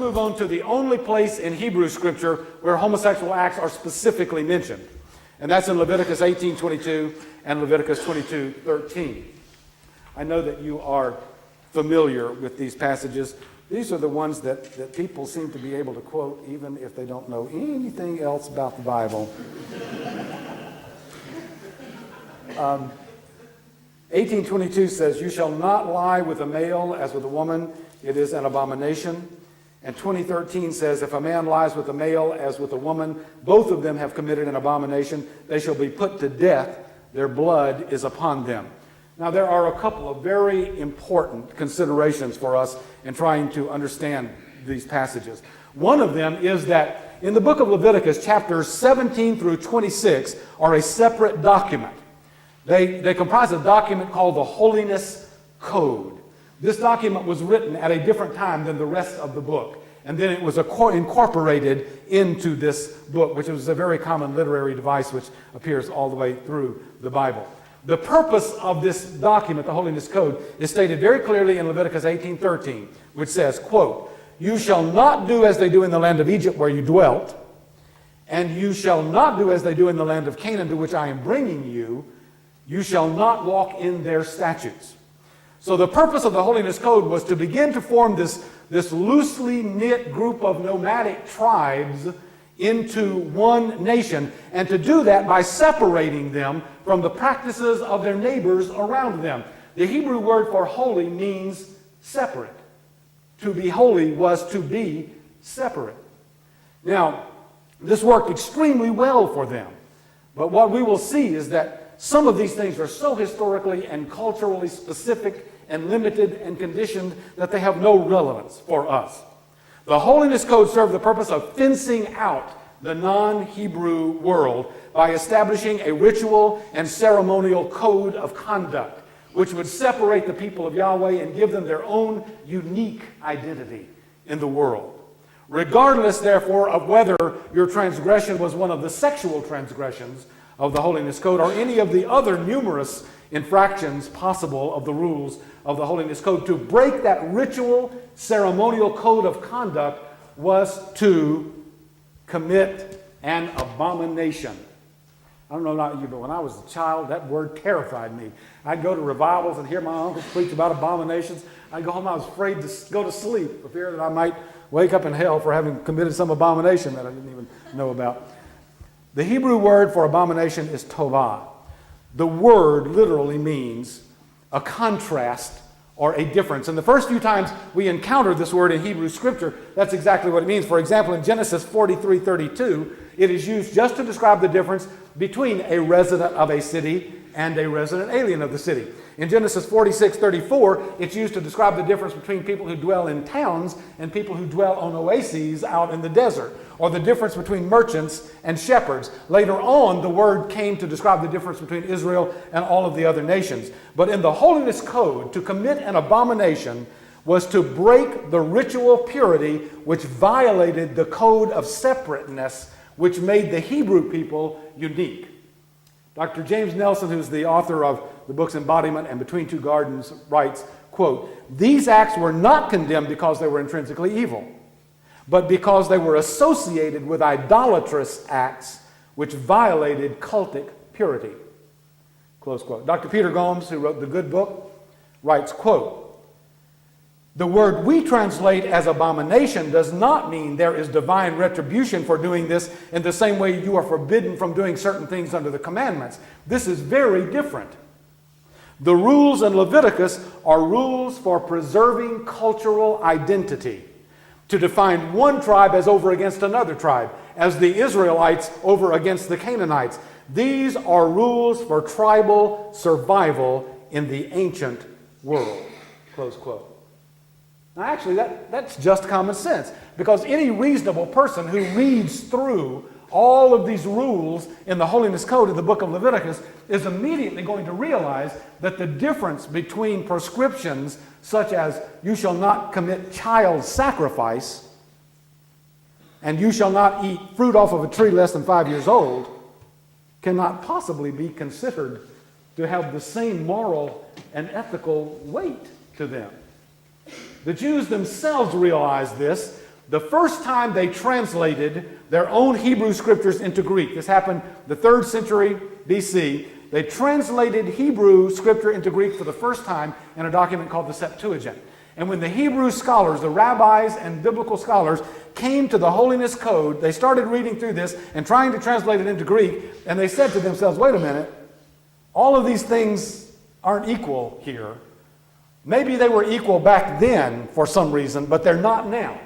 move on to the only place in Hebrew Scripture where homosexual acts are specifically mentioned. And that's in Leviticus 18:22 and Leviticus 22:13. I know that you are familiar with these passages. These are the ones that people seem to be able to quote even if they don't know anything else about the Bible. 18:22 says, "You shall not lie with a male as with a woman. It is an abomination." And 20:13 says, "If a man lies with a male as with a woman, both of them have committed an abomination. They shall be put to death. Their blood is upon them." Now, there are a couple of very important considerations for us in trying to understand these passages. One of them is that in the book of Leviticus, chapters 17 through 26 are a separate document. They comprise a document called the Holiness Code. This document was written at a different time than the rest of the book, and then it was incorporated into this book, which was a very common literary device which appears all the way through the Bible. The purpose of this document, the Holiness Code, is stated very clearly in Leviticus 18:13, which says, quote, "You shall not do as they do in the land of Egypt where you dwelt, and you shall not do as they do in the land of Canaan to which I am bringing you. You shall not walk in their statutes." So the purpose of the Holiness Code was to begin to form this loosely knit group of nomadic tribes into one nation, and to do that by separating them from the practices of their neighbors around them. The Hebrew word for holy means separate. To be holy was to be separate. Now, this worked extremely well for them, but what we will see is that some of these things are so historically and culturally specific and limited and conditioned that they have no relevance for us. The Holiness Code served the purpose of fencing out the non-Hebrew world by establishing a ritual and ceremonial code of conduct which would separate the people of Yahweh and give them their own unique identity in the world. Regardless, therefore, of whether your transgression was one of the sexual transgressions of the Holiness Code or any of the other numerous infractions possible of the rules of the Holiness Code, to break that ritual, ceremonial code of conduct was to commit an abomination. I don't know about you, but when I was a child, that word terrified me. I'd go to revivals and hear my uncles preach about abominations. I'd go home, I was afraid to go to sleep, for fear that I might wake up in hell for having committed some abomination that I didn't even know about. The Hebrew word for abomination is tovah. The word literally means a contrast or a difference. And the first few times we encounter this word in Hebrew Scripture, that's exactly what it means. For example, in Genesis 43:32, it is used just to describe the difference between a resident of a city and a resident alien of the city. In Genesis 46:34, it's used to describe the difference between people who dwell in towns and people who dwell on oases out in the desert, or the difference between merchants and shepherds. Later on, the word came to describe the difference between Israel and all of the other nations. But in the Holiness Code, to commit an abomination was to break the ritual purity which violated the code of separateness which made the Hebrew people unique. Dr. James Nelson, who's the author of the books Embodiment and Between Two Gardens, writes, quote, "These acts were not condemned because they were intrinsically evil, but because they were associated with idolatrous acts which violated cultic purity." Close quote. Dr. Peter Gomes, who wrote the Good Book, writes, quote, "The word we translate as abomination does not mean there is divine retribution for doing this in the same way you are forbidden from doing certain things under the commandments. This is very different. The rules in Leviticus are rules for preserving cultural identity, to define one tribe as over against another tribe, as the Israelites over against the Canaanites. These are rules for tribal survival in the ancient world." Close quote. Now, actually, that's just common sense, because any reasonable person who reads through all of these rules in the Holiness Code of the book of Leviticus is immediately going to realize that the difference between prescriptions such as "you shall not commit child sacrifice" and "you shall not eat fruit off of a tree less than 5 years old" cannot possibly be considered to have the same moral and ethical weight to them. The Jews themselves realized this. The first time they translated their own Hebrew scriptures into Greek, this happened the 3rd century BC, they translated Hebrew scripture into Greek for the first time in a document called the Septuagint. And when the Hebrew scholars, the rabbis and biblical scholars, came to the Holiness Code, they started reading through this and trying to translate it into Greek, and they said to themselves, wait a minute, all of these things aren't equal here. Maybe they were equal back then for some reason, but they're not now.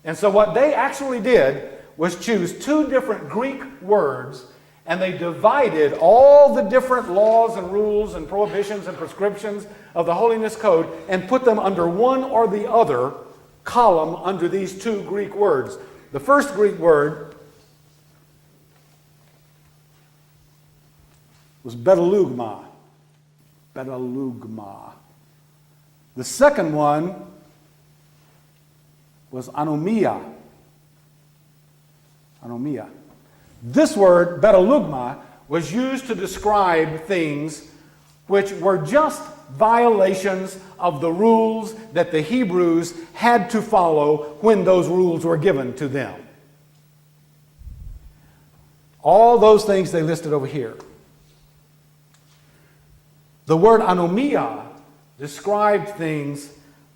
And so what they actually did was choose 2 different Greek words, and they divided all the different laws and rules and prohibitions and prescriptions of the Holiness Code and put them under one or the other column under these 2 Greek words. The first Greek word was bedalugma. Bedalugma. The second one was anomia. Anomia. This word, bedalugma, was used to describe things which were just violations of the rules that the Hebrews had to follow when those rules were given to them. All those things they listed over here. The word anomia described things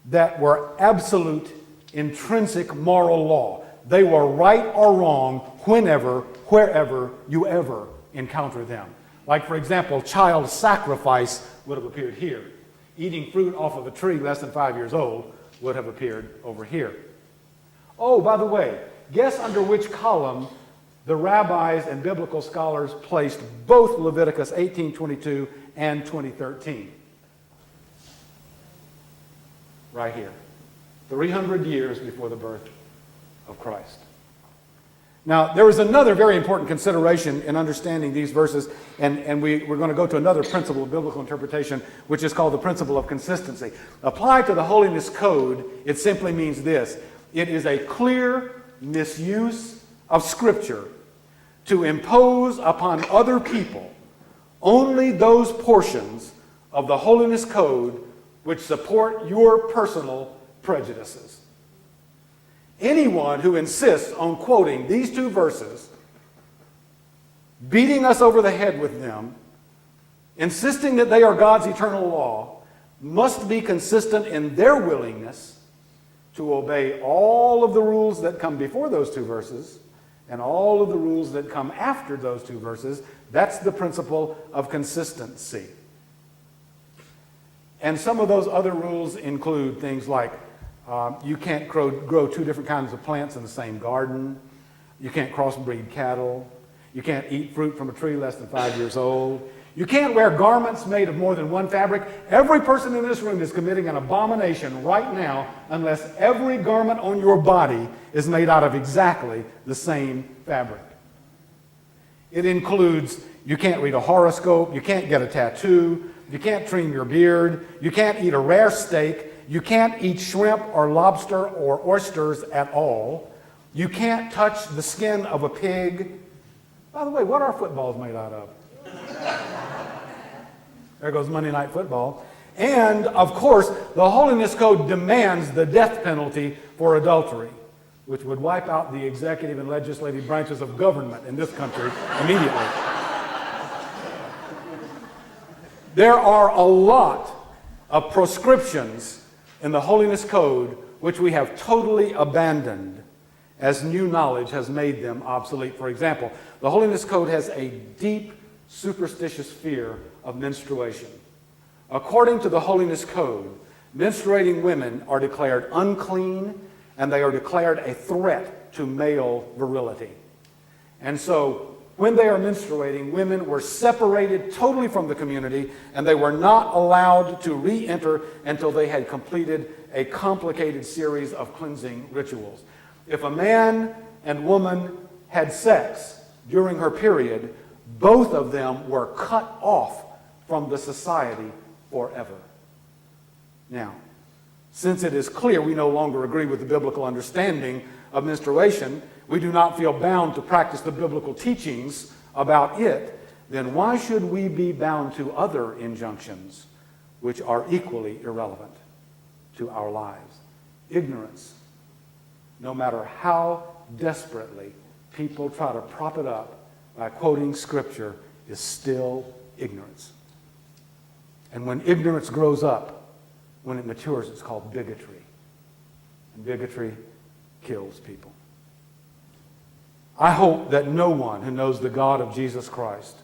that were absolute, intrinsic moral law. They were right or wrong whenever, wherever you ever encounter them. Like, for example, child sacrifice would have appeared here. Eating fruit off of a tree less than 5 years old would have appeared over here. Oh, by the way, guess under which column the rabbis and biblical scholars placed both Leviticus 18:22 and 20:13. Right here. 300 years before the birth of Christ. Now, there is another very important consideration in understanding these verses, and we're going to go to another principle of biblical interpretation, which is called the principle of consistency. Applied to the Holiness Code, it simply means this. It is a clear misuse of Scripture to impose upon other people only those portions of the Holiness Code which support your personal prejudices. Anyone who insists on quoting these 2 verses, beating us over the head with them, insisting that they are God's eternal law, must be consistent in their willingness to obey all of the rules that come before those 2 verses and all of the rules that come after those 2 verses. That's the principle of consistency. And some of those other rules include things like you can't grow 2 different kinds of plants in the same garden. You can't crossbreed cattle. You can't eat fruit from a tree less than 5 years old. You can't wear garments made of more than one fabric. Every person in this room is committing an abomination right now unless every garment on your body is made out of exactly the same fabric. It includes you can't read a horoscope, you can't get a tattoo, you can't trim your beard, you can't eat a rare steak, you can't eat shrimp or lobster or oysters at all. You can't touch the skin of a pig. By the way, what are footballs made out of? There goes Monday Night Football. And, of course, the Holiness Code demands the death penalty for adultery, which would wipe out the executive and legislative branches of government in this country immediately. There are a lot of proscriptions in the Holiness Code which we have totally abandoned as new knowledge has made them obsolete. For example, the Holiness Code has a deep superstitious fear of menstruation. According to the Holiness Code, menstruating women are declared unclean and they are declared a threat to male virility. And so when they are menstruating, women were separated totally from the community and they were not allowed to re-enter until they had completed a complicated series of cleansing rituals. If a man and woman had sex during her period, both of them were cut off from the society forever. Now, since it is clear we no longer agree with the biblical understanding of menstruation, we do not feel bound to practice the biblical teachings about it, then why should we be bound to other injunctions which are equally irrelevant to our lives? Ignorance no matter how desperately people try to prop it up by quoting Scripture, is still ignorance. And when ignorance grows up, when it matures, it's called bigotry. And bigotry kills people. I hope that no one who knows the God of Jesus Christ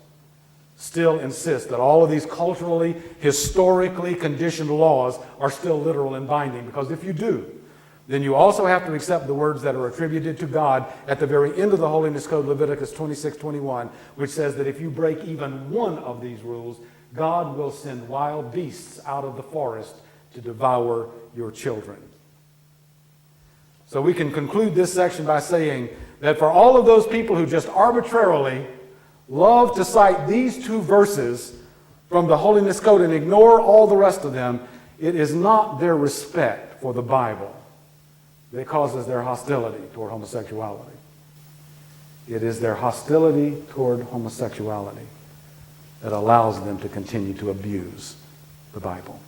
still insists that all of these culturally, historically conditioned laws are still literal and binding, because if you do, then you also have to accept the words that are attributed to God at the very end of the Holiness Code, Leviticus 26:21, which says that if you break even one of these rules, God will send wild beasts out of the forest to devour your children. So we can conclude this section by saying that for all of those people who just arbitrarily love to cite these two verses from the Holiness Code and ignore all the rest of them, it is not their respect for the Bible that causes their hostility toward homosexuality. It is their hostility toward homosexuality that allows them to continue to abuse the Bible.